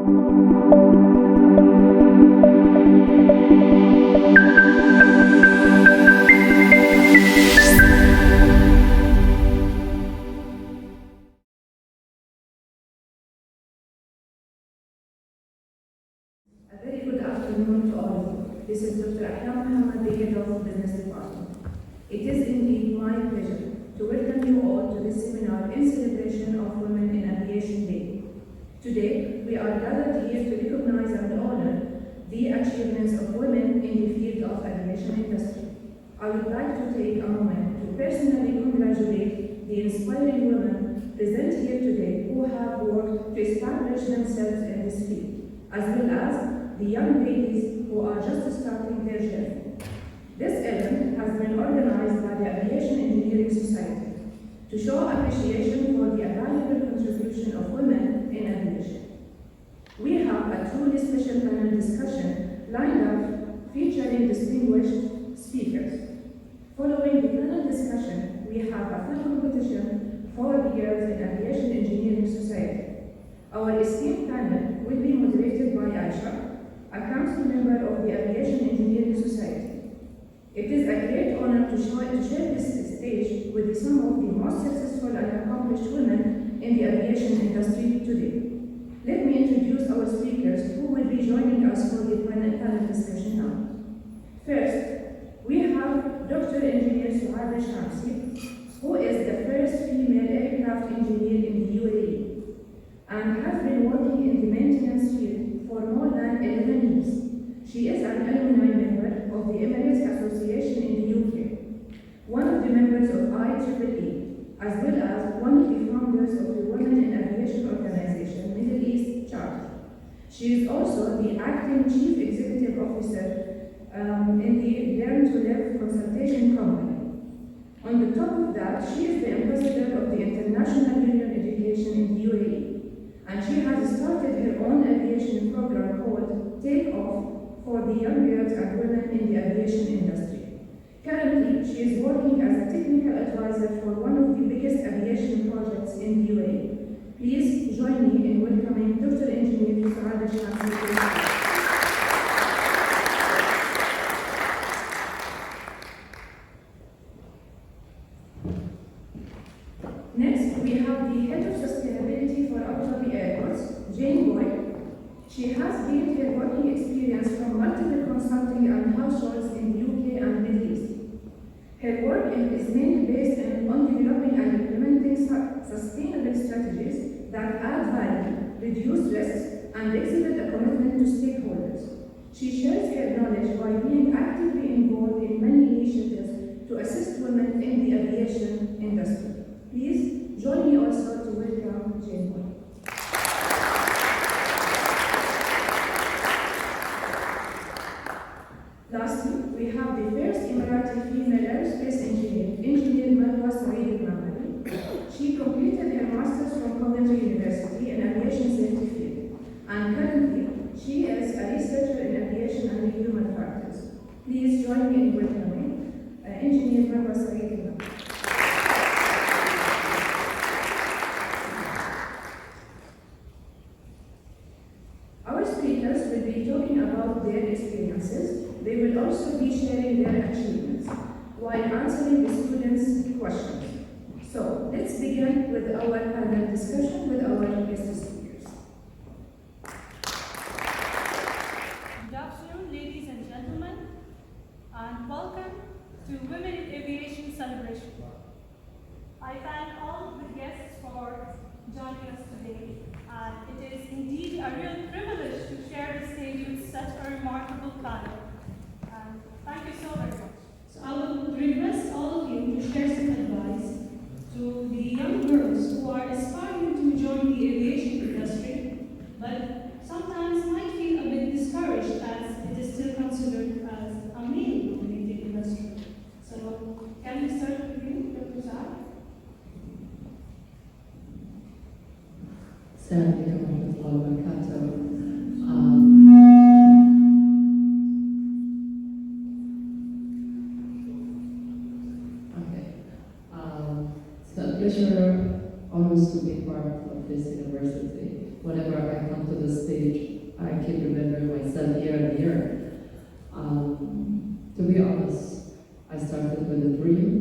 A very good afternoon to all of you. This is Dr. Aisha Mir, the Head of Business Department. It is indeed my pleasure to welcome you all to this seminar in celebration of Women in Aviation Day. Today, we are gathered here to recognize and honor the achievements of women in the field of aviation industry. I would like to take a moment to personally congratulate the inspiring women present here today who have worked to establish themselves in this field, as well as the young ladies who are just starting their journey. This event has been organized by the Aviation Engineering Society to show appreciation for the valuable contribution of women in aviation. We have a truly special panel discussion lined up featuring distinguished speakers. Following the panel discussion, we have a fun competition for the Girls in Aviation Engineering Society. Our esteemed panel will be moderated by Aisha, a council member of the Aviation Engineering Society. It is a great honor to share this stage with some of the most successful and accomplished women in the aviation industry today. Let me introduce our speakers who will be joining us for the panel discussion now. First, we have Dr. Engineer Suaad AlShamsi, who is the first female aircraft engineer in the UAE and has been working in the maintenance field for more than 11 years. She is an alumni member of the Emirates Aviation in the UK, one of the members of IEEE, as well as one of the founders of the Women in Aviation Organization Middle East Charter. She is also the acting Chief Executive Officer in the Learn to Live consultation company. On the top of that, she is the ambassador of the International Union Education in the UAE, and she has started her own aviation program called Take Off for the young girls and women in the aviation industry. Currently, she is working as a technical advisor for one of the biggest aviation projects in the UAE. Please join me in welcoming Dr. Engineer Suaad AlShamsi. Next, we have the Head of Sustainability for Abu Dhabi Airports, Boyle. She has gained her working experience from multiple consulting and households in the UK and Middle East. Her work is mainly based on developing and implementing sustainable strategies that add value, reduce risks, and exhibit a commitment to stakeholders. She shares her knowledge by being actively involved in many initiatives to assist women in the aviation industry. Please join me also to welcome Jane Boyle. Lastly, we have the first Emirati female aerospace engineer, Engineer Marwa AlMamari. She completed her master's from Coventry University in aviation safety field, and currently she is a researcher in aviation and human factors. Please join me in welcoming Engineer Marwa AlMamari. Our speakers will be talking about their experiences. They will also be sharing their achievements while answering the students' questions. So let's begin with our panel discussion with our guest speakers. Good afternoon, ladies and gentlemen, and welcome to Women in Aviation Celebration. I thank all the guests for joining us today, and it is indeed a real privilege to share the stage with such a remarkable panel. And thank you so very much. So I would request all of you to share some advice to the young girls who are aspiring to join the aviation industry, but sometimes might feel a bit discouraged as it is still considered as a male-dominated industry. So can we start with you, Dr. Suaad? Assalamu alaikum wa rahmatullahi wa barakatuh. It's a pleasure always to be part of this university. Whenever I come to the stage, remember myself year and year. To be honest, I started with a dream.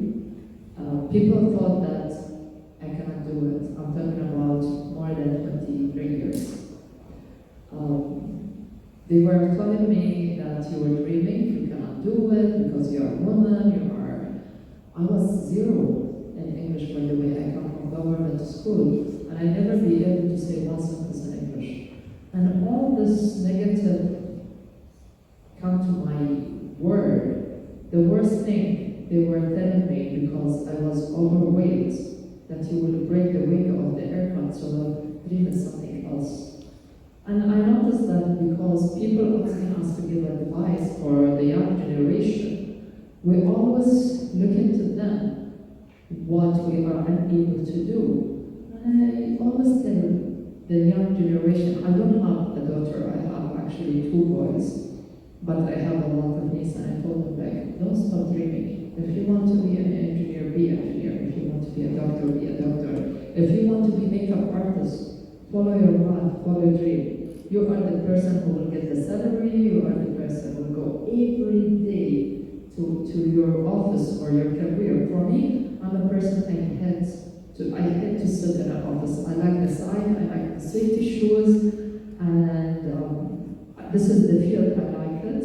People thought that I cannot do it. I'm talking about more than 23 years. They were telling me that you were dreaming, you cannot do it because you're a woman, I was zero in English, by the way. I come from government school, and I never be able to say one sentence in English. And all this negative come to my word. The worst thing they were telling me, because I was overweight, that you will break the wing of the aircraft, so the dream is something else. And I noticed that because people asking us to give advice for the young generation, we always look into them, what we are unable to do. And I always tell the young generation, I don't have a daughter, I have actually 2 boys, but I have a lot of nieces, and I told them, like, don't stop dreaming. If you want to be an engineer, be an engineer. If you want to be a doctor, be a doctor. If you want to be makeup artist, follow your path, follow your dream. You are the person who will get the salary, you are the person who will go every day to your office or your career. For me, I'm a person I hate to sit in an office. I like the sign, I like the safety shoes, and this is the field I like it.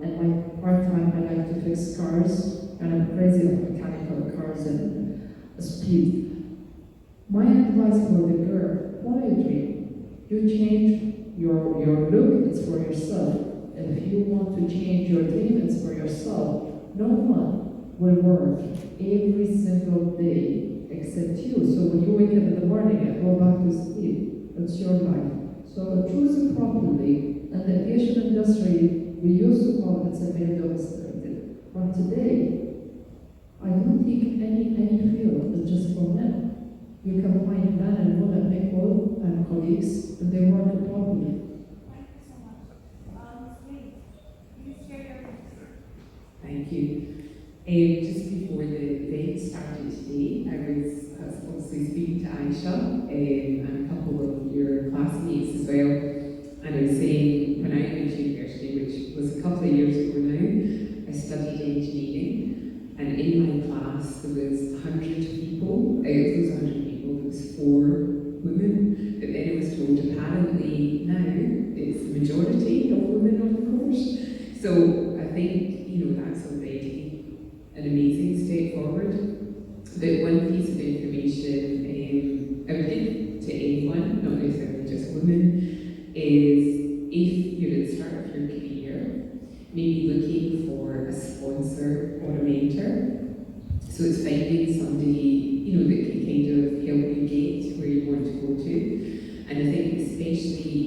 And my part-time, I like to fix cars, and I'm crazy of mechanical cars and speed. My advice for the girl, follow your dream. You change your look, it's for yourself. If you want to change your dream, it's for yourself. No one will work every single day except you. So when you wake up in the morning and go back to sleep, it's your life. So choose it properly. And the aviation industry, we used to call it a male dominated. But today, I don't think any field is just for men. You can find men and women equal and colleagues, and they work properly. Thank you. Just before the event started today, I was obviously speaking to Aisha and a couple of your classmates as well. And I was saying, when I went to university, which was a couple of years ago now, I studied engineering. And in my class, there was 100 people. Out of those 100 people, there was 4 women. But then I was told, apparently now, it's the majority of women on the course. So I think, that's already an amazing step forward. But one piece of information I would give to anyone, not necessarily just women, is if you're at the start of your career, maybe looking for a sponsor or a mentor. So it's finding somebody, that can kind of help you get where you want to go to. And I think especially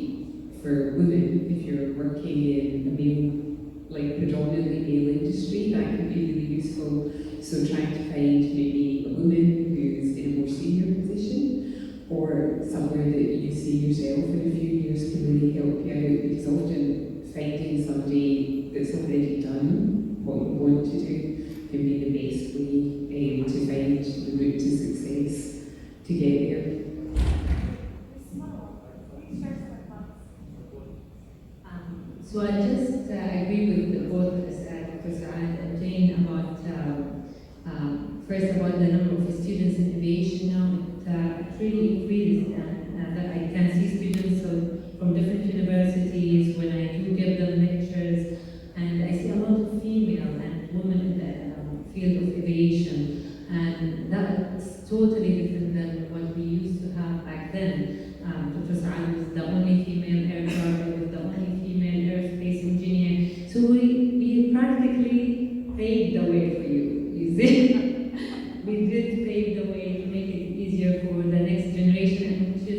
for women, if you're working in a male, predominantly male industry, that can be really useful. So trying to find maybe a woman who's in a more senior position, or somewhere that you see yourself in a few years can really help you out, because often finding somebody that's already done what you want to do can be the best way to find the route to success to get there. So I just agree with both Dr. Suaad and Jane about first about the number of students in aviation now. It really increased, and that I can see students from different universities when I do give them lectures, and I see a lot of female and women in the field of aviation, and that's totally different than what we used to have back then. Dr. Suaad was the only female aircraft, I was the only female aerospace engineer. So we practically paved the way for you see? We did pave the way to make it easier for the next generation, which is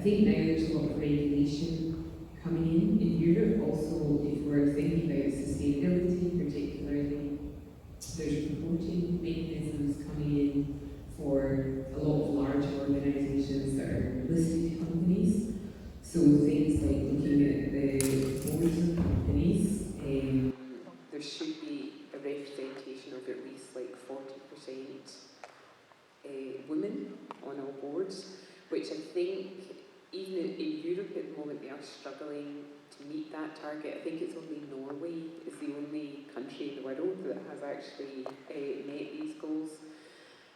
think now there's a lot of regulation coming in Europe. Also, if we're thinking about sustainability, particularly, there's reporting mechanisms coming in for a lot of large organisations that are listed companies. So things like looking at the boards of companies, there should be a representation of at least like 40% women on all boards, which I think even in Europe at the moment they are struggling to meet that target. I think it's only Norway is the only country in the world that has actually met these goals.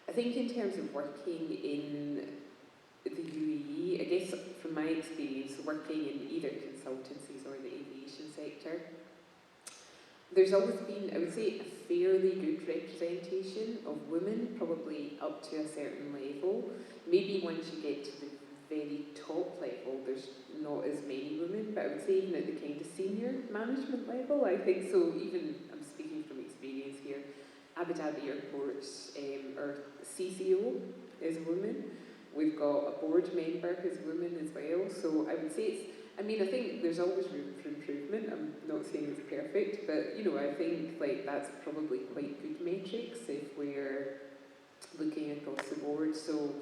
I think in terms of working in the UAE, I guess from my experience working in either consultancies or the aviation sector, there's always been, I would say, a fairly good representation of women, probably up to a certain level. Maybe once you get to the very top level, there's not as many women, but I would say even at the kind of senior management level, I think so. Even, I'm speaking from experience here, Abu Dhabi Airport's our CCO is a woman. We've got a board member who's a woman as well. So I would say it's, I mean, I think there's always room for improvement. I'm not saying it's perfect, but you know, I think like that's probably quite good metrics if we're looking across the board. So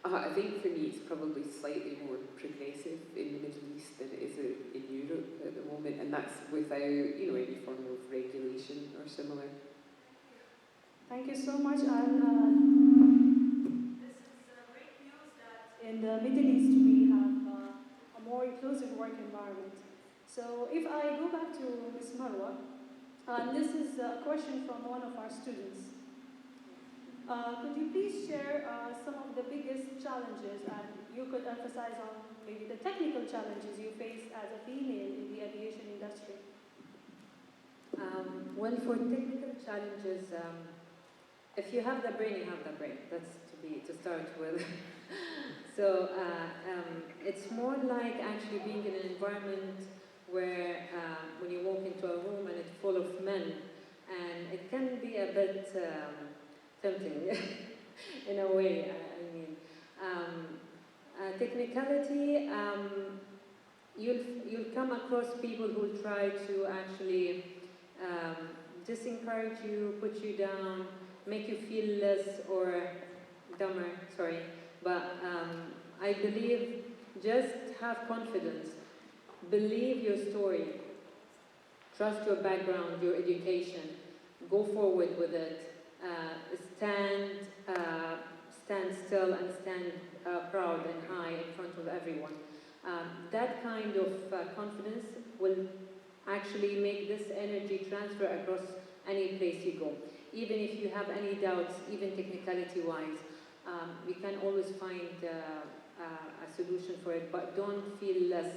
I think for me it's probably slightly more progressive in the Middle East than it is in Europe at the moment, and that's without, you know, any form of regulation or similar. Thank you so much. And this is great news that in the Middle East we have a more inclusive work environment. So if I go back to Ms. Marwa, this is a question from one of our students. Could you please share some of the biggest challenges, and you could emphasize on maybe the technical challenges you faced as a female in the aviation industry? Well, for technical challenges, if you have the brain, you have the brain. That's to start with. So it's more like actually being in an environment where when you walk into a room and it's full of men, and it can be a bit tempting in a way. I mean, technicality. You'll come across people who try to actually disencourage you, put you down, make you feel less or dumber, sorry. But I believe just have confidence, believe your story, trust your background, your education, go forward with it, stand still and stand proud and high in front of everyone. That kind of confidence will actually make this energy transfer across any place you go. Even if you have any doubts, even technicality-wise, we can always find a solution for it, but don't feel less.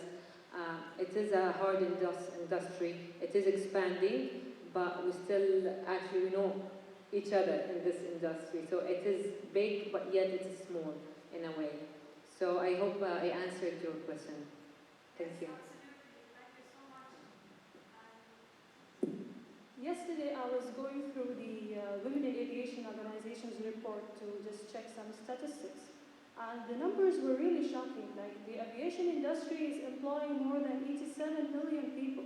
It is a hard industry, it is expanding, but we still actually know each other in this industry. So it is big, but yet it is small in a way. So I hope I answered your question. Thank you. Yesterday, I was going through the Women in Aviation Organization's report to just check some statistics. And the numbers were really shocking. Like, the aviation industry is employing more than 87 million people.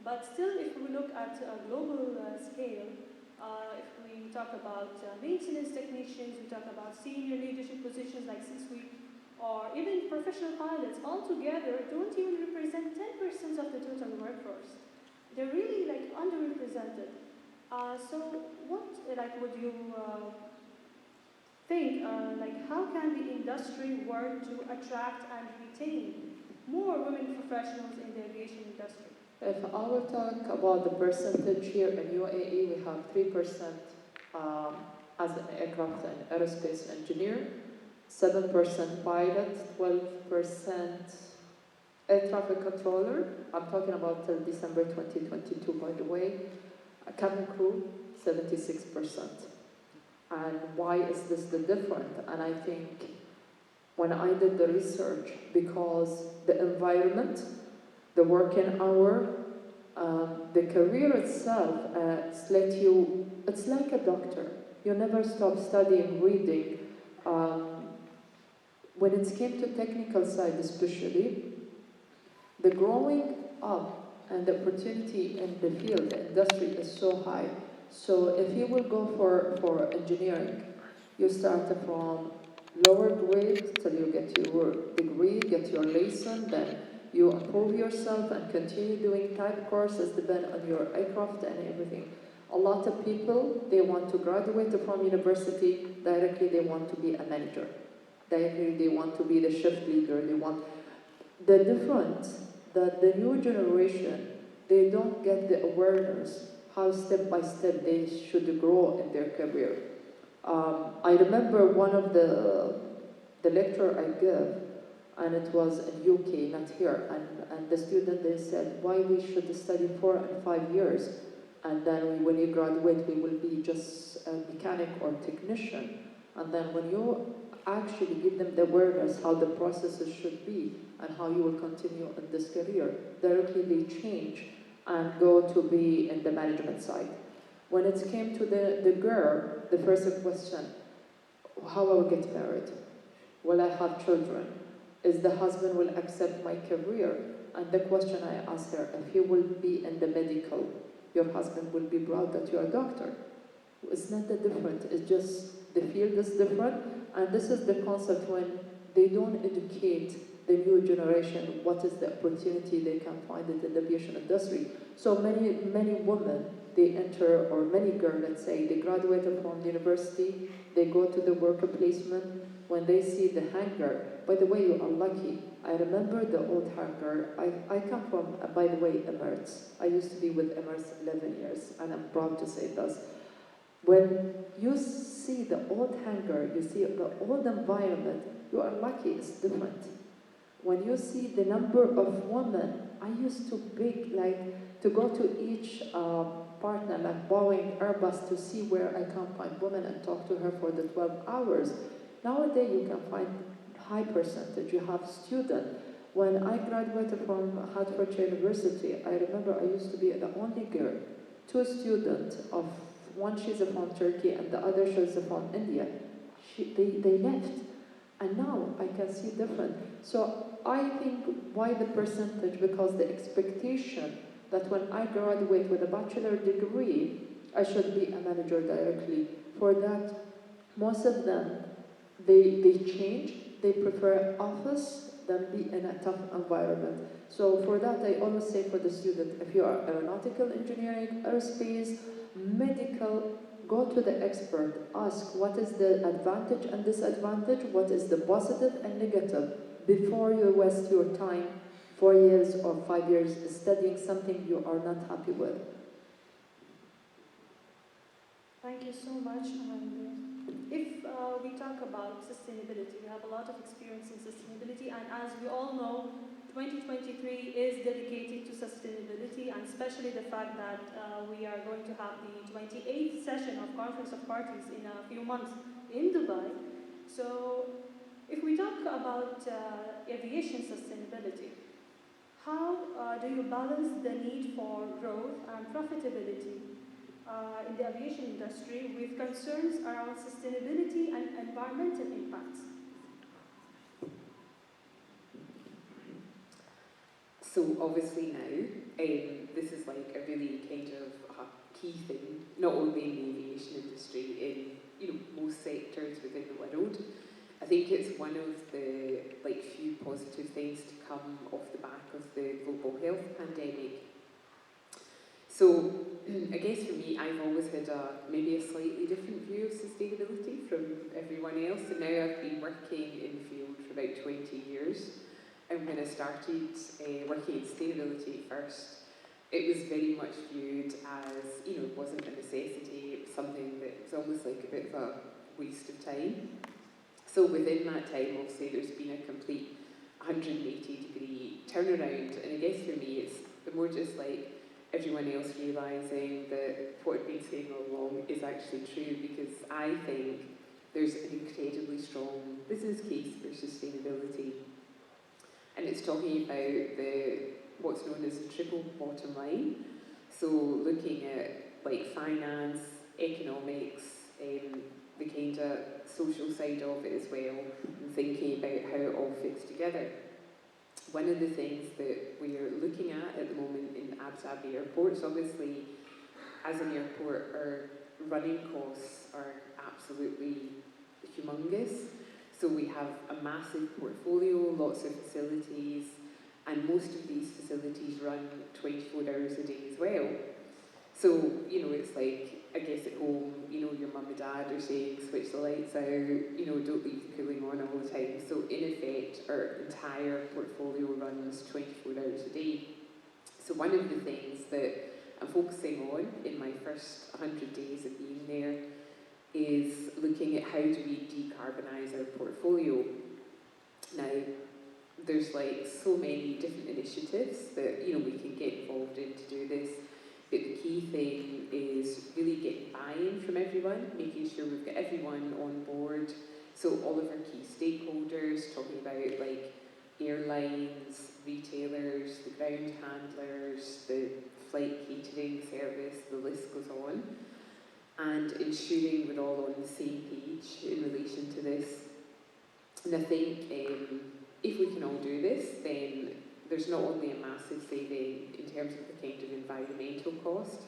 But still, if we look at a global scale, if we talk about maintenance technicians, we talk about senior leadership positions like C-suite, or even professional pilots, altogether don't even represent 10% of the total workforce. They're really like underrepresented. So what would you think, how can the industry work to attract and retain more women professionals in the aviation industry? If I will talk about the percentage here in UAE, we have 3% as an aircraft and aerospace engineer, 7% pilot, 12% air traffic controller. I'm talking about till December 2022, by the way. A cabin crew, 76%. And why is this the difference? And I think when I did the research, because the environment, the working hour, the career itself, it's like a doctor. You never stop studying, reading. when it came to technical side especially, the growing up and the opportunity in the field, the industry is so high. So if you will go for engineering, you start from lower grade till you get your degree, get your license, then you improve yourself and continue doing type courses depend on your aircraft and everything. A lot of people, they want to graduate from university, directly they want to be a manager. Directly they want to be the shift leader, they want... The difference that the new generation, they don't get the awareness how step by step they should grow in their career. I remember one of the lecture I gave, and it was in UK, not here, and the student, they said, why we should study 4 and 5 years, and then when you graduate, we will be just a mechanic or technician. And then when you actually give them the awareness how the processes should be and how you will continue in this career, directly they change and go to be in the management side. When it came to the girl, the first question, how I will get married? Will I have children? Is the husband will accept my career? And the question I asked her, if you will be in the medical, your husband will be proud that you're a doctor. It's not that different, it's just the field is different, and this is the concept when they don't educate the new generation what is the opportunity they can find it in the aviation industry. So many women, they enter, or many girls, let's say, they graduated from university, they go to the worker placement, when they see the hangar, by the way, you are lucky. I remember the old hangar. I come from, by the way, Emirates. I used to be with Emirates 11 years, and I'm proud to say this. When you see the old hangar, you see the old environment, you are lucky, it's different. When you see the number of women, I used to beg, like, to go to each partner, like Boeing, Airbus, to see where I can find women and talk to her for the 12 hours. Nowadays, you can find high percentage. You have students. When I graduated from Hertfordshire University, I remember I used to be the only girl. 2 students, of one she's from Turkey and the other she's from India. They left. And now I can see different. So I think why the percentage? Because the expectation that when I graduate with a bachelor degree, I should be a manager directly. For that, most of them, they change. They prefer office than be in a tough environment. So for that, I always say for the student, if you are aeronautical engineering, aerospace, medical, go to the expert, ask what is the advantage and disadvantage, what is the positive and negative, before you waste your time 4 years or 5 years studying something you are not happy with. Thank you so much. And if we talk about sustainability, we have a lot of experience in sustainability, and as we all know, 2023 is dedicated to sustainability, and especially the fact that we are going to have the 28th session of Conference of Parties in a few months in Dubai. So if we talk about aviation sustainability, how do you balance the need for growth and profitability in the aviation industry with concerns around sustainability and environmental impacts? So obviously now, this is like a really kind of a key thing, not only in the aviation industry, in most sectors within the world. I think it's one of the few positive things to come off the back of the global health pandemic. So I guess for me, I've always had maybe a slightly different view of sustainability from everyone else, and now I've been working in the field for about 20 years. And when I started working in sustainability first, it was very much viewed as, it wasn't a necessity, it was something that was almost like a bit of a waste of time. So within that time, obviously, there's been a complete 180-degree turnaround. And I guess for me, it's more just like everyone else realising that what I've been saying all along is actually true, because I think there's an incredibly strong business case for sustainability. And it's talking about what's known as the triple bottom line. So looking at finance, economics, the kind of social side of it as well, and thinking about how it all fits together. One of the things that we're looking at the moment in Abu Dhabi airports, obviously, as an airport, our running costs are absolutely humongous. So we have a massive portfolio, lots of facilities, and most of these facilities run 24 hours a day as well. So, you know, it's like, I guess at home, you know, your mum and dad are saying, switch the lights out, you know, don't leave the cooling on all the time. So in effect, our entire portfolio runs 24 hours a day. So one of the things that I'm focusing on in my first 100 days of being there is looking at how do we decarbonise our portfolio. Now, there's like so many different initiatives that, you know, we can get involved in to do this. But the key thing is really getting buy-in from everyone, making sure we've got everyone on board. So all of our key stakeholders, talking about like airlines, retailers, the ground handlers, the flight catering service, the list goes on. And ensuring we're all on the same page in relation to this. And I think if we can all do this, then there's not only a massive saving in terms of the kind of environmental cost,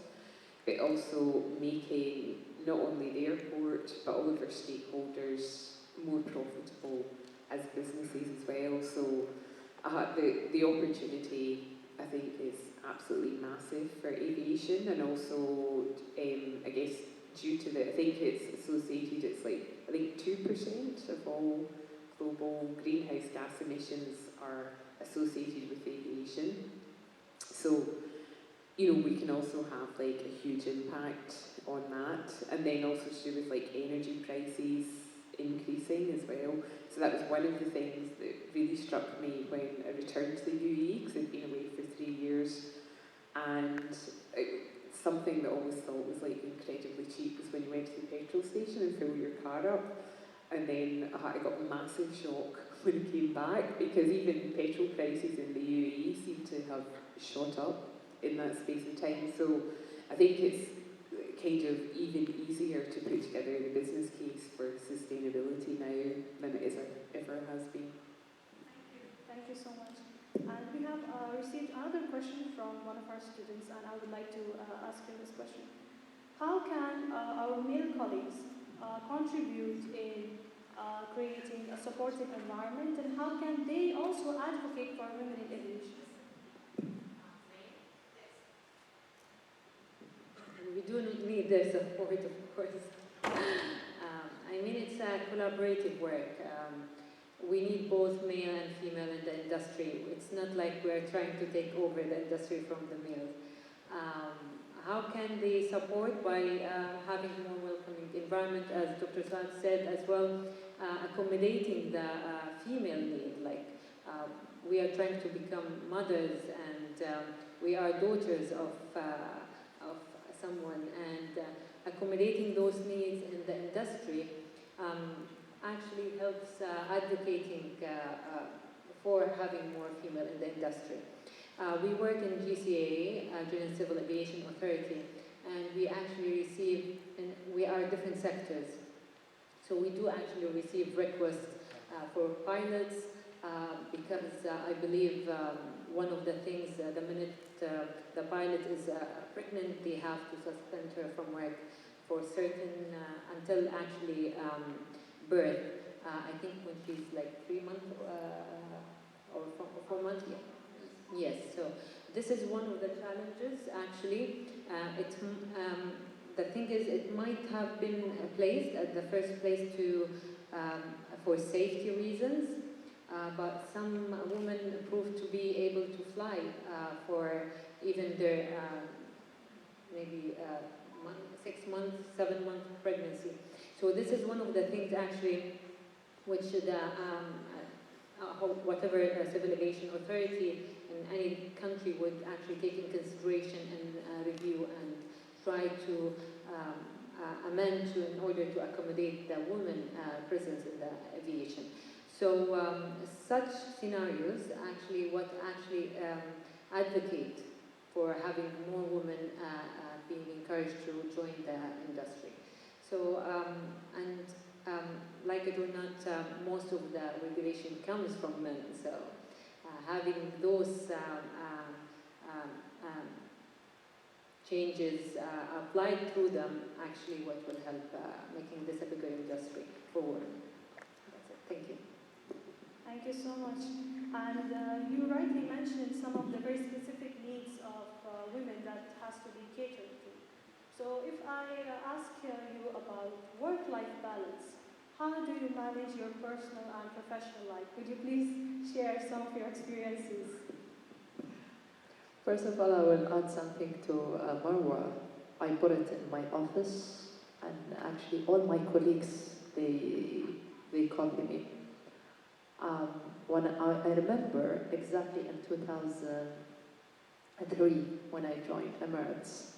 but also making not only the airport, but all of our stakeholders more profitable as businesses as well. So the opportunity, I think, is absolutely massive for aviation, and also, I guess, due to the, I think it's associated, it's like, I think 2% of all global greenhouse gas emissions are associated with aviation. So, you know, we can also have like a huge impact on that, and then also to do with like energy prices increasing as well. So that was one of the things that really struck me when I returned to the UAE, because I'd been away for 3 years, and something that I always thought was like incredibly cheap was when you went to the petrol station and fill your car up, and then I got a massive shock when I came back, because even petrol prices in the UAE seem to have shot up in that space of time. So I think it's kind of even easier to put together the business case for sustainability now than it ever has been. Thank you so much. And we have received another question from one of our students, and I would like to ask you this question. How can our male colleagues contribute in creating a supportive environment, and how can they also advocate for women in aviation? We do need their support, of course. I mean, it's a collaborative work. We need both male and female in the industry. It's not like we're trying to take over the industry from the males. How can they support? By having a more welcoming environment, as Dr.Suaad said as well, accommodating the female need. Like, we are trying to become mothers, and we are daughters of someone, and accommodating those needs in the industry actually helps advocating for having more female in the industry. We work in GCAA, Joint Civil Aviation Authority, and we actually receive, and we are different sectors, so we do actually receive requests for pilots, because I believe one of the things, the minute the pilot is pregnant, they have to suspend her from work for certain, until actually birth. I think when she's like 3 months or 4 months, yeah. Yes, so this is one of the challenges actually. The thing is, it might have been placed at the first place to for safety reasons, but some women proved to be able to fly for even their maybe 6 months, 7 month pregnancy. So this is one of the things actually which the whatever civil aviation authority in any country would actually take in consideration and review and try to amend to in order to accommodate the women presence in the aviation. So such scenarios actually advocate for having more women being encouraged to join the industry. So, like it or not, most of the regulation comes from men. So, having those changes applied through them actually what will help making this a bigger industry forward. That's it. Thank you. Thank you so much. And you rightly mentioned some of the very specific needs of women that has to be catered to. So if I ask you about work-life balance, how do you manage your personal and professional life? Could you please share some of your experiences? First of all, I will add something to Marwa. I put it in my office, and actually all my colleagues, they copy me. When I remember exactly in 2003 when I joined Emirates,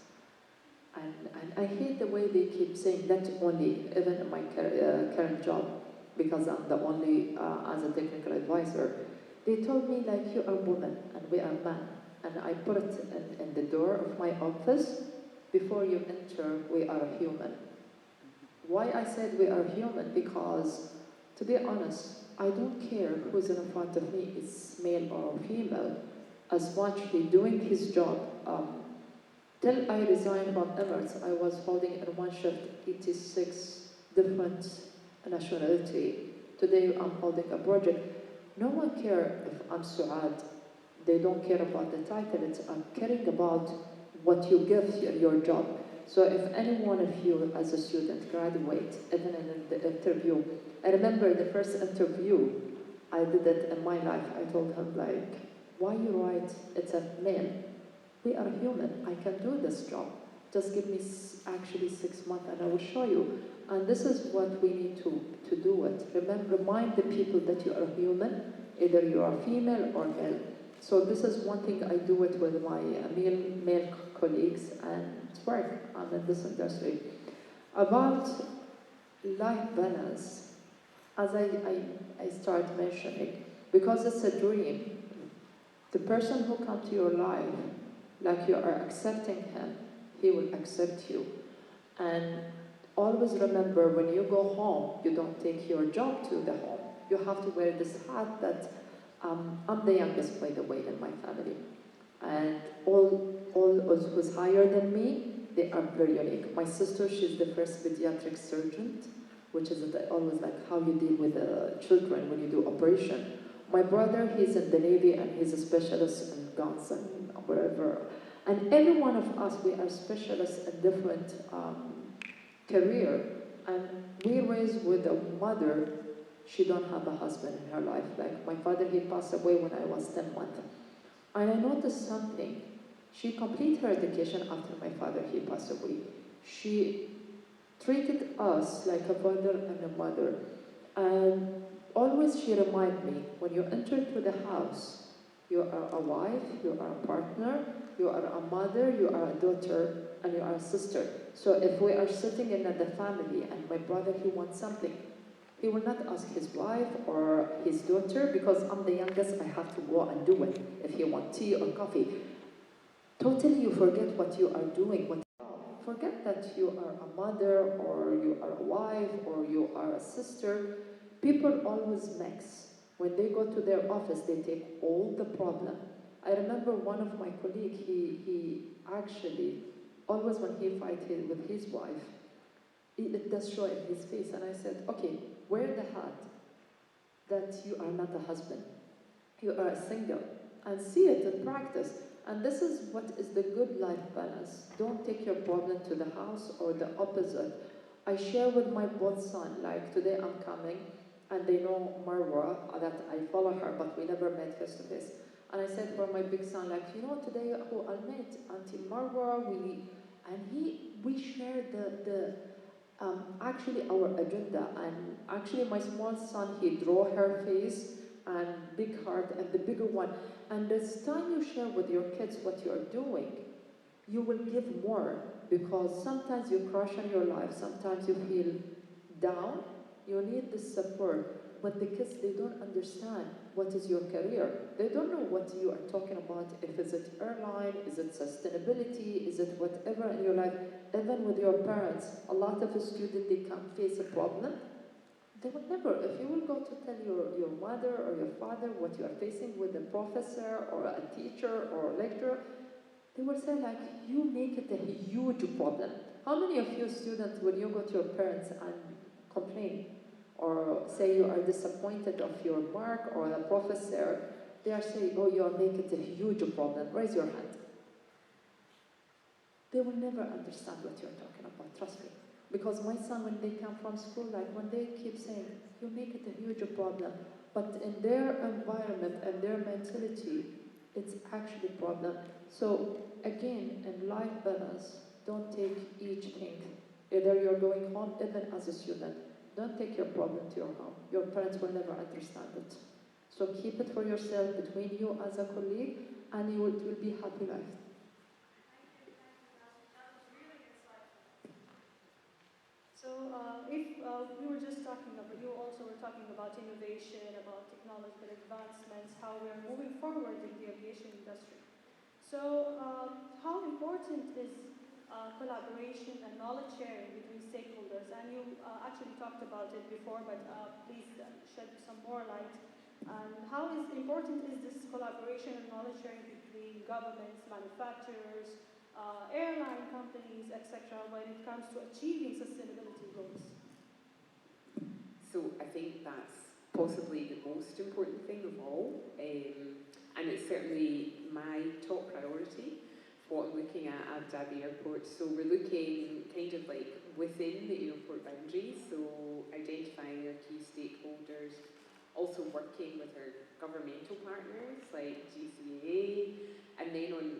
and I hate the way they keep saying that only, even in my current job, because I'm the only, as a technical advisor, they told me like, you are woman and we are man. And I put it in the door of my office, before you enter, we are human. Why I said we are human? Because, to be honest, I don't care who's in front of me, is male or female, as much he doing his job. Till I resigned from Emirates, I was holding in one shift 86 different nationality. Today I'm holding a project. No one cares if I'm Suaad. They don't care about the title. I'm caring about what you give your job. So if any one of you as a student graduate, even in the interview, I remember the first interview I did it in my life. I told him like, why you write it's a male? We are human. I can do this job. Just give me actually 6 months and I will show you. And this is what we need to do it. Remind the people that you are human, either you are female or male. So this is one thing I do it with my male colleagues, and it's work. I'm in this industry. About life balance, as I start mentioning, because it's a dream, the person who comes to your life, like you are accepting him, he will accept you. And always remember, when you go home, you don't take your job to the home. You have to wear this hat that I'm the youngest, by the way, in my family. And all who's higher than me, they are very unique. My sister, she's the first pediatric surgeon, which is always like how you deal with the children when you do operation. My brother, he's in the Navy and he's a specialist in guns and wherever. And every one of us, we are specialists in different career. And we raised with a mother. She don't have a husband in her life. Like my father, he passed away when I was 10 months. And I noticed something. She completed her education after my father, he passed away. She treated us like a father and a mother. And always she reminded me, when you enter to the house, you are a wife, you are a partner, you are a mother, you are a daughter, and you are a sister. So if we are sitting in the family and my brother, he wants something, he will not ask his wife or his daughter, because I'm the youngest, I have to go and do it. If he wants tea or coffee, totally you forget what you are doing. Forget that you are a mother, or you are a wife, or you are a sister. People always mix. When they go to their office, they take all the problem. I remember one of my colleagues, he actually, always when he fights with his wife, it does show in his face. And I said, okay, wear the hat that you are not a husband. You are a single. And see it in practice. And this is what is the good life balance. Don't take your problem to the house or the opposite. I share with my both son, like today I'm coming, and they know Marwa, that I follow her, but we never met face to face. And I said for my big son, like, you know, today who I met, Auntie Marwa, we shared actually our agenda. And actually my small son, he drew her face and big heart and the bigger one. And this time you share with your kids what you're doing, you will give more, because sometimes you crush on your life, sometimes you feel down, you need the support. but the kids, they don't understand what is your career. They don't know what you are talking about. If is it airline, is it sustainability, is it whatever in your life. Even with your parents, a lot of students, they can face a problem. They will never, if you will go to tell your mother or your father what you are facing with a professor or a teacher or a lecturer, they will say like, you make it a huge problem. How many of you students, when you go to your parents and complain or say you are disappointed of your mark or the professor, they are saying, oh, you are making it a huge problem. Raise your hand. They will never understand what you're talking about, trust me. Because my son, when they come from school, like when they keep saying, you make it a huge problem, but in their environment and their mentality, it's actually a problem. So again, in life balance, don't take each thing. Either you're going home, even as a student, don't take your problem to your home. Your parents will never understand it. So keep it for yourself, between you as a colleague, and you will be happy life. So if we were just talking about, you also were talking about innovation, about technological advancements, how we are moving forward in the aviation industry. So how important is collaboration and knowledge sharing between stakeholders? And you actually talked about it before, but please shed some more light. And how important is this collaboration and knowledge sharing between governments, manufacturers, airline companies, etc., when it comes to achieving sustainability goals? So I think that's possibly the most important thing of all, and it's certainly my top priority for what I'm looking at Dhabi Airport. So we're looking kind of like within the airport boundaries, so identifying our key stakeholders, also working with our governmental partners like GCAA, and then on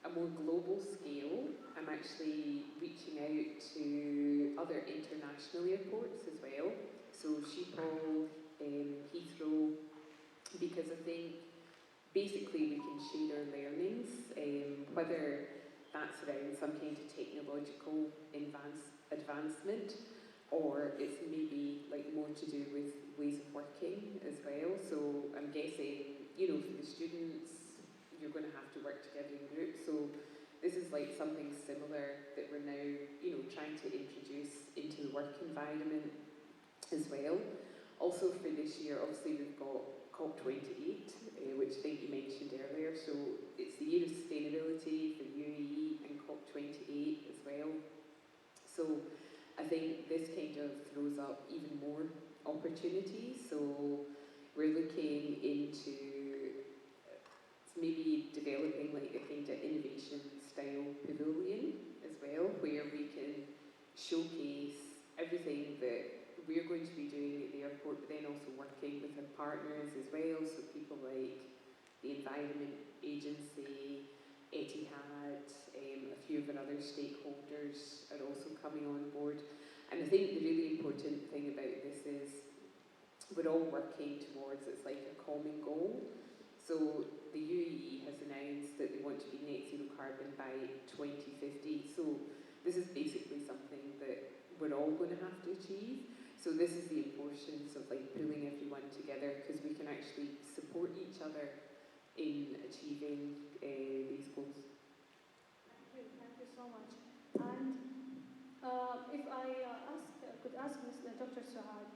a more global scale, I'm actually reaching out to other international airports as well. So Schiphol, Heathrow, because I think basically we can share our learnings, whether that's around some kind of technological advancement, or it's maybe like more to do with ways of working as well. So I'm guessing, you know, for the students, you're going to have to work together in groups. So this is like something similar that we're now, you know, trying to introduce into the work environment as well. Also for this year, obviously we've got COP28, which I think you mentioned earlier. So it's the year of sustainability for UAE and COP28 as well. So I think this kind of throws up even more opportunities. So we're looking into maybe developing like a kind of innovation style pavilion as well, where we can showcase everything that we're going to be doing at the airport, but then also working with our partners as well, so people like the Environment Agency, Etihad, a few of our other stakeholders are also coming on board. And I think the really important thing about this is we're all working towards, it's like a common goal. So the UAE has announced that they want to be net zero carbon by 2050. So this is basically something that we're all going to have to achieve. So this is the importance of like pulling everyone together, because we can actually support each other in achieving these goals. Thank you so much. And if I could ask Dr. Suaad,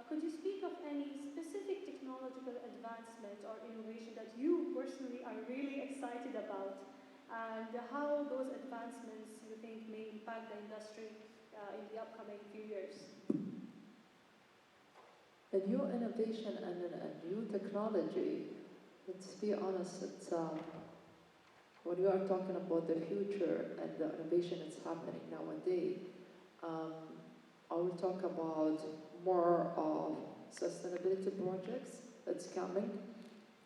could you speak of any specific technological advancement or innovation that you personally are really excited about, and how those advancements you think may impact the industry in the upcoming few years? A new innovation and a new technology, let's be honest, it's, when you are talking about the future and the innovation that's happening nowadays, I will talk about more of sustainability projects that's coming.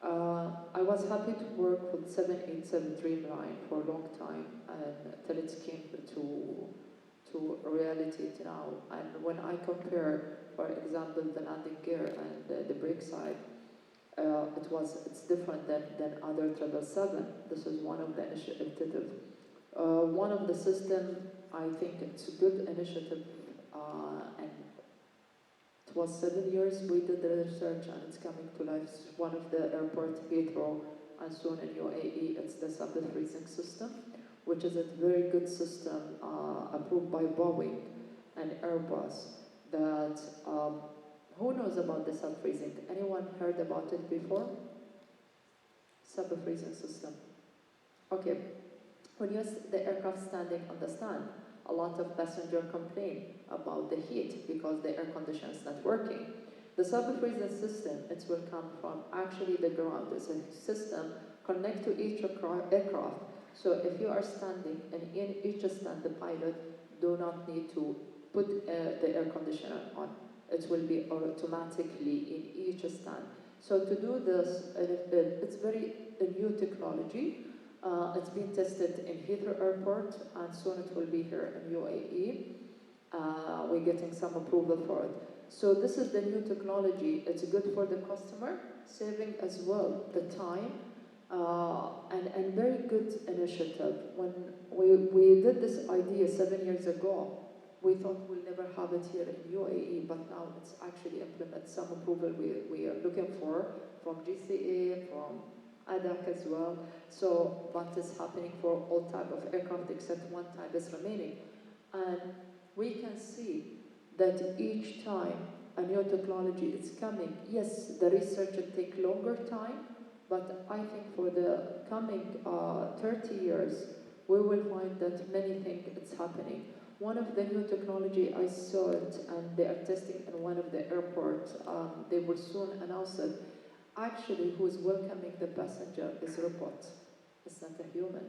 I was happy to work with 787 Dreamline for a long time, until it came to reality now. And when I compare, for example, the landing gear and the brake side, it's different than other 777. This is one of the initiatives. One of the system, I think it's a good initiative, and It was 7 years we did the research and it's coming to life. It's one of the airport, Heathrow, and soon in UAE, it's the sub-freezing system, which is a very good system approved by Boeing and Airbus that, who knows about the sub-freezing? Anyone heard about it before? Sub-freezing system. Okay, when you're the aircraft standing on the stand, a lot of passengers complain about the heat because the air conditioner is not working. The sub-freezing system, it will come from actually the ground. It's a system connect to each aircraft. So if you are standing and in each stand, the pilot do not need to put the air conditioner on. It will be automatically in each stand. So to do this, it's very a new technology. It's been tested in Heathrow Airport and soon it will be here in UAE. We're getting some approval for it. So this is the new technology. It's good for the customer, saving as well the time, and very good initiative. When we did this idea 7 years ago, we thought we'll never have it here in UAE, but now it's actually implemented. Some approval we are looking for from GCA, from ADAC as well. So, but it's happening for all type of aircraft except one type is remaining. And we can see that each time a new technology is coming, yes, the research will take longer time, but I think for the coming 30 years, we will find that many things it's happening. One of the new technology, I saw it, and they are testing in one of the airports. They will soon announce it. Actually, who's welcoming the passenger is a robot. It's not a human.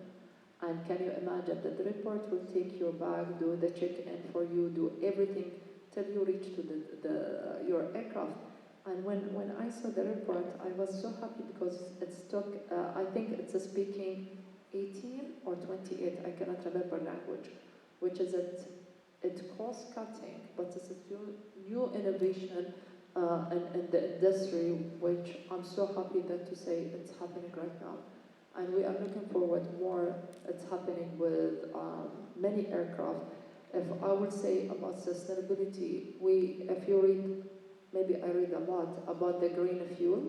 And can you imagine that the robot will take your bag, do the check-in for you, do everything till you reach to your aircraft. And when I saw the report, I was so happy because it's took, I think it's speaking 18 or 28, I cannot remember language, which is it's cost cutting, but it's a new innovation in the industry, which I'm so happy that to say it's happening right now. And we are looking forward more, it's happening with many aircraft. If I would say about sustainability, if you read, maybe I read a lot about the green fuel,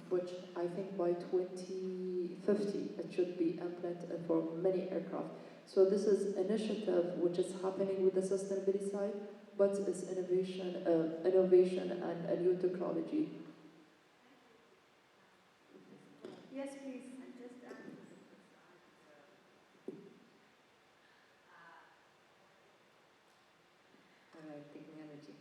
which I think by 2050 it should be implemented for many aircraft. So this is initiative which is happening with the sustainability side, but it's innovation and a new technology. Yes, please. Technology.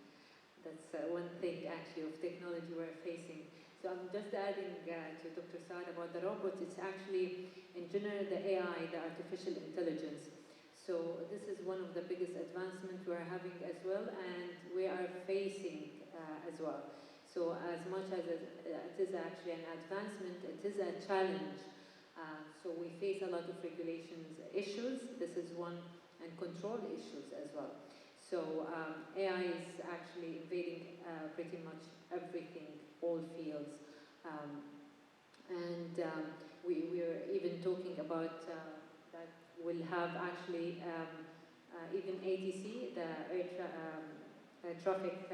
That's one thing actually of technology we're facing. So I'm just adding to Dr. Suaad about the robots. It's actually, in general, the AI, the artificial intelligence. So this is one of the biggest advancements we're having as well, and we are facing as well. So as much as it is actually an advancement, it is a challenge. So we face a lot of regulations issues. This is one, and control issues as well. So AI is actually invading pretty much everything, all fields. We are even talking about that we'll have actually even ATC, the air traffic,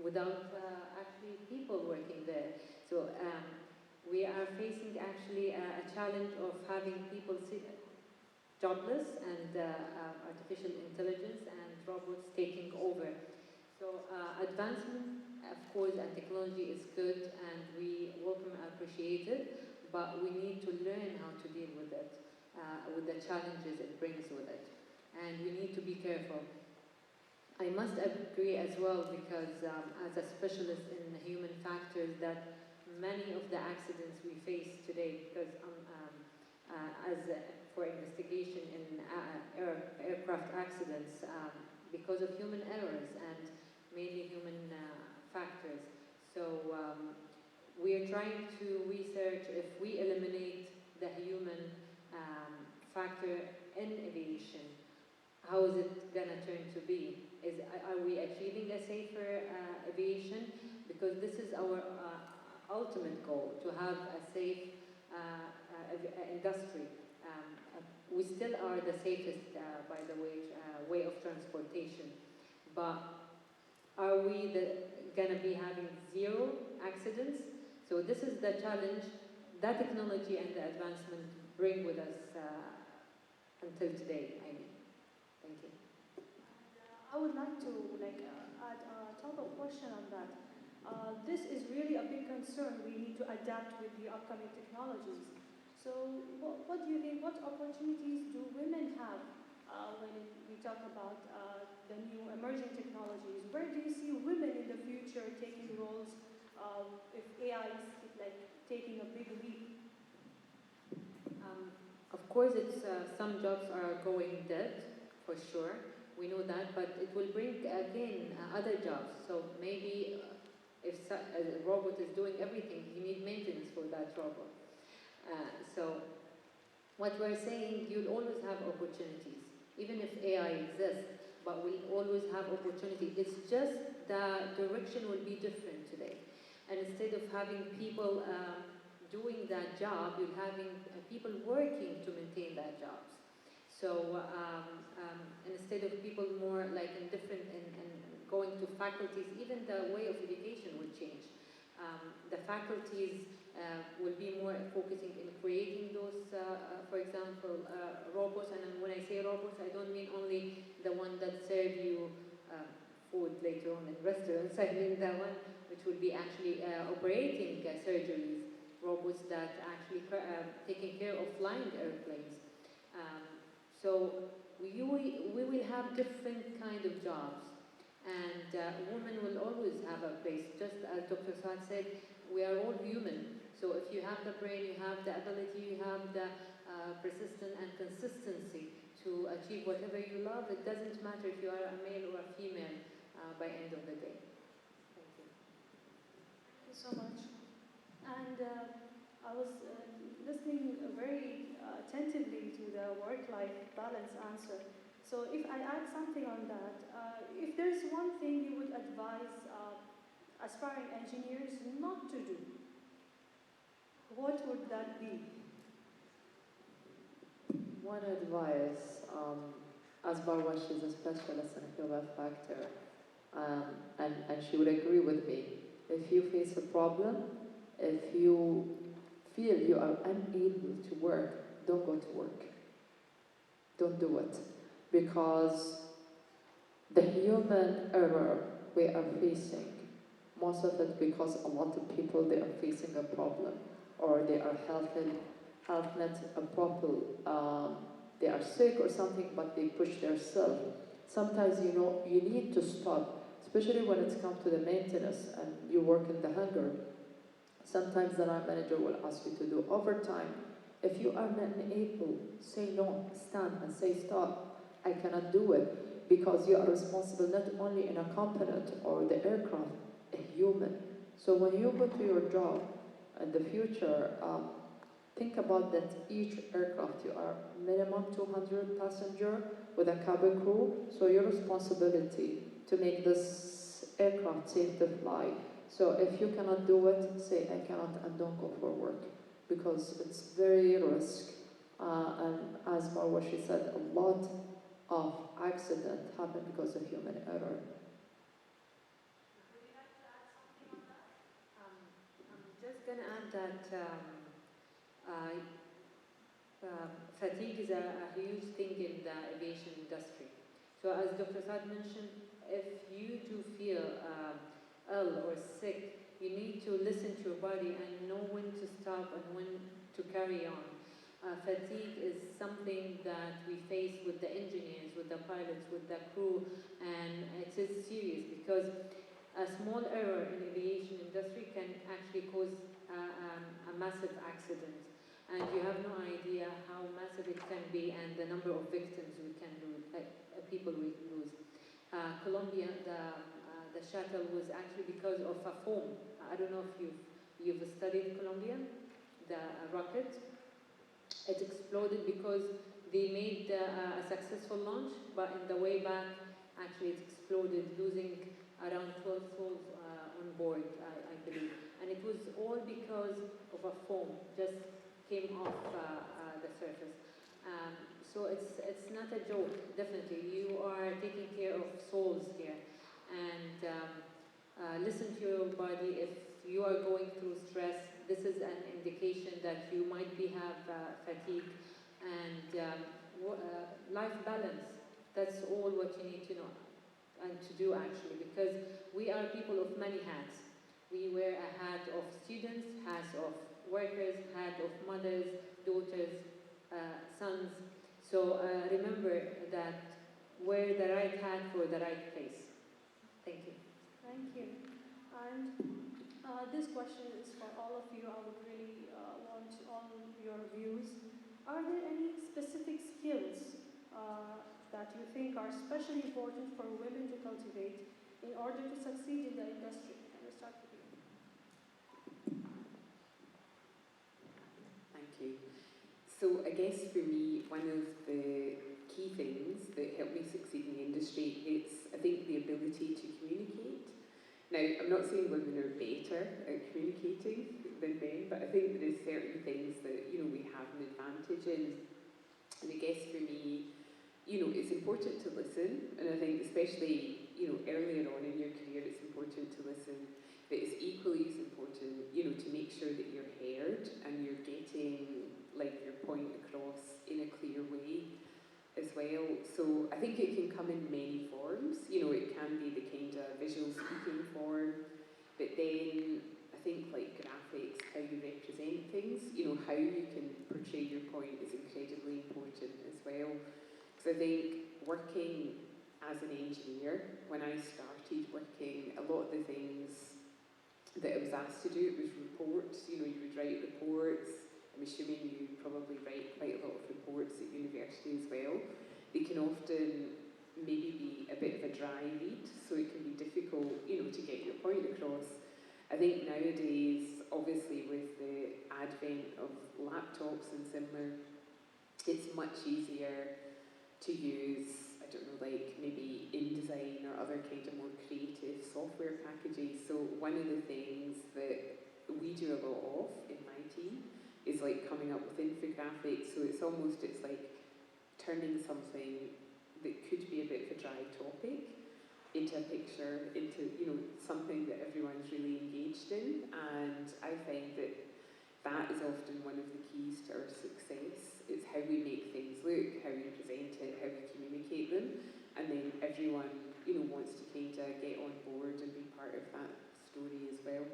without actually people working there. So we are facing actually a challenge of having people jobless and artificial intelligence and robots taking over. So advancement, of course, and technology is good and we welcome and appreciate it, but we need to learn how to deal with it, with the challenges it brings with it. And we need to be careful. I must agree as well because as a specialist in human factors that many of the accidents we face today, because for investigation in aircraft accidents because of human errors and mainly human factors. So we are trying to research if we eliminate the human factor in aviation, how is it going to turn to be? Are we achieving a safer aviation? Because this is our ultimate goal, to have a safe industry. We still are the safest, by the way of transportation, but are we gonna be having zero accidents? So this is the challenge that technology and the advancement bring with us until today, I mean. Thank you. I would like to add a top of question on that. This is really a big concern. We need to adapt with the upcoming technologies. So what do you think, what opportunities do women have when we talk about the new emerging technologies? Where do you see women in the future taking roles if AI is taking a big leap? Of course, it's some jobs are going dead, for sure. We know that, but it will bring again other jobs. So maybe if a robot is doing everything, you need maintenance for that robot. So what we're saying, you'll always have opportunities, even if AI exists, but we'll always have opportunity. It's just the direction will be different today. And instead of having people doing that job, you're having people working to maintain that jobs. So instead of people more like in different and going to faculties, even the way of education will change. The faculties will be more focusing in creating those, for example, robots. And when I say robots, I don't mean only the one that serve you food later on in restaurants. I mean the one which will be actually operating surgeries, robots that actually taking care of flying airplanes. So we will have different kind of jobs, and women will always have a place. Just as Dr. Suaad said, we are all human. So if you have the brain, you have the ability, you have the persistence and consistency to achieve whatever you love, it doesn't matter if you are a male or a female by end of the day. Thank you. Thank you so much. And I was listening very attentively to the work-life balance answer. So if I add something on that, if there's one thing you would advise aspiring engineers not to do, what would that be? One advice, as Marwa, she's a specialist in human factor, and she would agree with me. If you face a problem, if you feel you are unable to work, don't go to work. Don't do it. Because the human error we are facing, most of it because a lot of people, they are facing a problem, or they are health not a problem, they are sick or something, but they push themselves. Sometimes, you need to stop, especially when it comes to the maintenance and you work in the hangar. Sometimes the line manager will ask you to do overtime. If you are not able, say no, stand and say stop. I cannot do it, because you are responsible not only in a component or the aircraft, a human. So when you go to your job in the future, think about that each aircraft, you are minimum 200 passenger with a cabin crew, so your responsibility to make this aircraft safe to fly. So if you cannot do it, say I cannot and don't go for work, because it's very risk. And as Marwa, she said, a lot of accidents happen because of human error. Would you like to add something on that? I'm just going to add that fatigue is a huge thing in the aviation industry. So as Dr. Saad mentioned, if you do feel ill or sick, you need to listen to your body and know when to stop and when to carry on. Fatigue is something that we face with the engineers, with the pilots, with the crew, and it is serious because a small error in aviation industry can actually cause a massive accident. And you have no idea how massive it can be and the number of victims we can lose, people we lose. Colombia, the shuttle was actually because of a foam. I don't know if you've studied Colombia, the rocket. It exploded because they made a successful launch, but in the way back, actually it exploded, losing around 12 souls on board, I believe. And it was all because of a foam, just came off the surface. So it's not a joke, definitely. You are taking care of souls here. and listen to your body. If you are going through stress, this is an indication that you might have fatigue and life balance. That's all what you need to know and to do actually, because we are people of many hats. We wear a hat of students, hats of workers, hat of mothers, daughters, sons. So remember that wear the right hat for the right place. Thank you. Thank you. And this question is for all of you. I would really want all your views. Are there any specific skills that you think are especially important for women to cultivate in order to succeed in the industry? Can we start with you? Thank you. So I guess for me, one of the key things that help me succeed in the industry is, I think, the ability to communicate. Now, I'm not saying women are better at communicating than men, but I think there is certain things that, we have an advantage in. And I guess for me, it's important to listen, and I think especially, earlier on in your career, it's important to listen, but it's equally as important, to make sure that you're heard and you're getting, your point across in a clear way as well. So I think it can come in many forms. It can be the kind of visual speaking form, but then I think graphics, how you represent things, how you can portray your point is incredibly important as well. Because I think working as an engineer, when I started working, a lot of the things that I was asked to do, it was reports. You would write reports. I'm assuming you probably write quite a lot of reports at university as well. They can often maybe be a bit of a dry read, so it can be difficult, to get your point across. I think nowadays, obviously with the advent of laptops and similar, it's much easier to use, I don't know, maybe InDesign or other kind of more creative software packages. So one of the things that we do a lot of in my team is coming up with infographics. So it's like turning something that could be a bit of a dry topic into a picture, into something that everyone's really engaged in. And I find that is often one of the keys to our success. It's how we make things look, how we present it, how we communicate them, and then everyone wants to kind of get on board and be part of that story as well.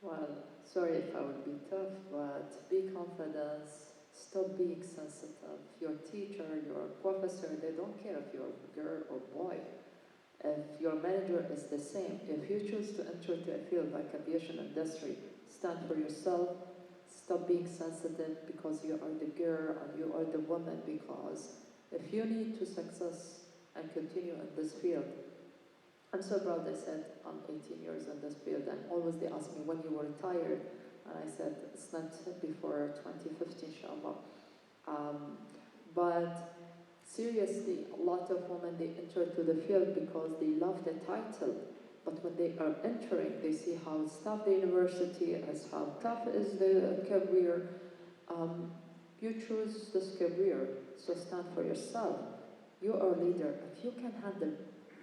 Well, sorry if I would be tough, but be confident, stop being sensitive. Your teacher, your professor, they don't care if you're a girl or boy. If your manager is the same, if you choose to enter to a field like aviation industry, stand for yourself, stop being sensitive because you are the girl and you are the woman, because if you need to success and continue in this field, I'm so proud. I said I'm 18 years in this field, and always they ask me when you were retired, and I said it's not before 2015, inshallah. But seriously, a lot of women, they enter to the field because they love the title, but when they are entering, they see how it's tough the university is, how tough is the career. You choose this career, so stand for yourself. You are a leader. If you can handle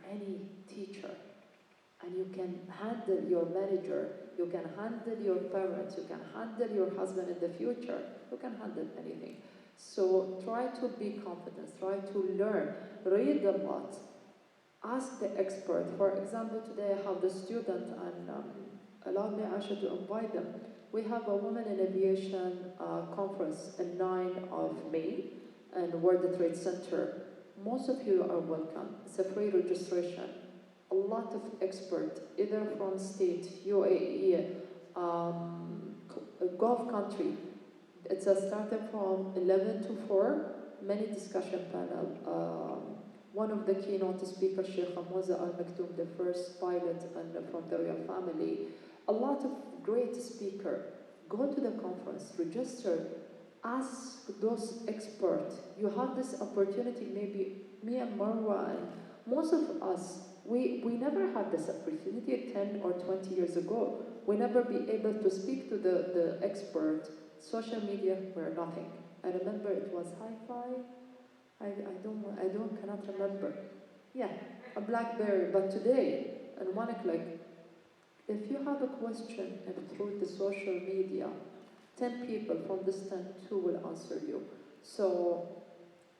any teacher, and you can handle your manager, you can handle your parents, you can handle your husband in the future, you can handle anything. So try to be confident, try to learn, read a lot, ask the expert. For example, today I have the student, and allow me, Aisha, to invite them. We have a Women in Aviation conference on 9 of May in World Trade Center. Most of you are welcome. It's a free registration. A lot of experts, either from state, UAE, Gulf country. It's a starting from 11 to 4, many discussion panel. One of the keynote speakers, Sheikh Marwa AlMamari, the first pilot and from the royal family. A lot of great speakers. Go to the conference, register, ask those experts. You have this opportunity, maybe me and Marwa and most of us, we never had this opportunity 10 or 20 years ago. We never be able to speak to the expert. Social media were nothing. I remember it was hi-fi, cannot remember. Yeah, a BlackBerry. But today, in one click, if you have a question and through the social media, 10 people from this 10, 2 will answer you. So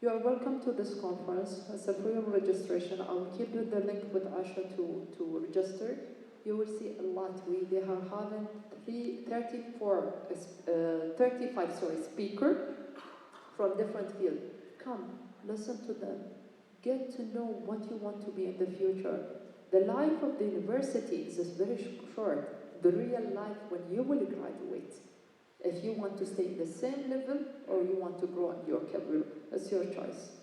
you are welcome to this conference. It's a free registration. I will keep you the link with Aisha to register. You will see a lot. They are having 35 speakers from different fields. Come, listen to them. Get to know what you want to be in the future. The life of the university is very short. The real life when you will graduate. If you want to stay in the same level or you want to grow in your career, it's your choice.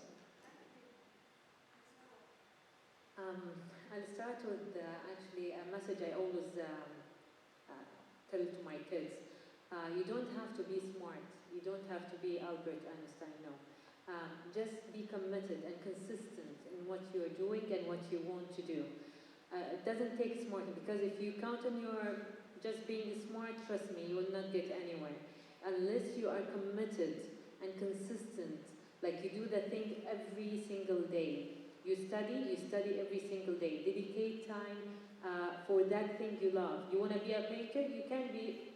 I'll start with actually a message I always tell to my kids. You don't have to be smart. You don't have to be Albert Einstein, no. Just be committed and consistent in what you're doing and what you want to do. It doesn't take smart, because if you count on your just being smart, trust me, you will not get anywhere. Unless you are committed and consistent, like you do the thing every single day. You study every single day. Dedicate time for that thing you love. You want to be a baker? You can be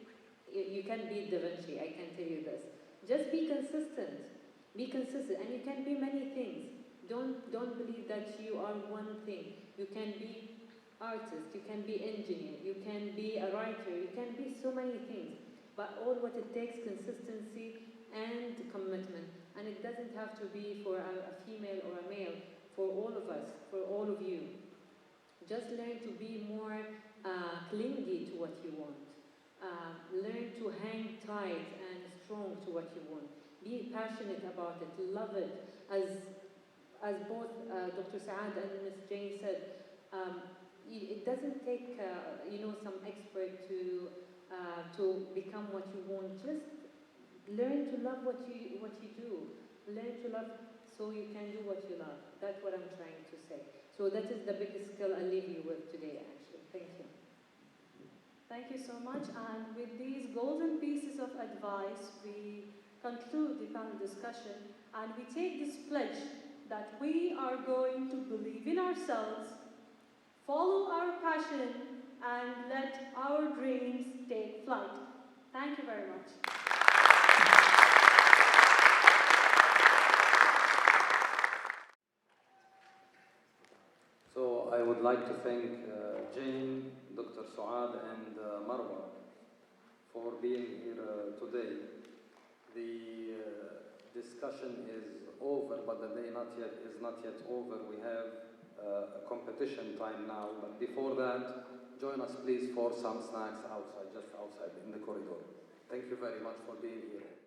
Da Vinci, I can tell you this. Just be consistent. Be consistent, and you can be many things. Don't believe that you are one thing. You can be artist, you can be engineer, you can be a writer, you can be so many things. But all what it takes, consistency and commitment. And it doesn't have to be for a female or a male, for all of us, for all of you. Just learn to be more clingy to what you want. Learn to hang tight and strong to what you want. Be passionate about it, love it. As both Dr.Suaad and Ms. Jane said, it doesn't take some expert to become what you want. Just learn to love what you do. Learn to love so you can do what you love. That's what I'm trying to say. So that is the biggest skill I leave you with today, actually. Thank you. Thank you so much. And with these golden pieces of advice, we conclude the panel discussion, and we take this pledge that we are going to believe in ourselves, follow our passion, and let our dreams take flight. Thank you very much. So I would like to thank Jane, Dr. Suaad, and Marwa for being here today. The discussion is over, but the day is not yet over. We have a competition time now, but before that, join us please for some snacks outside, just outside in the corridor. Thank you very much for being here.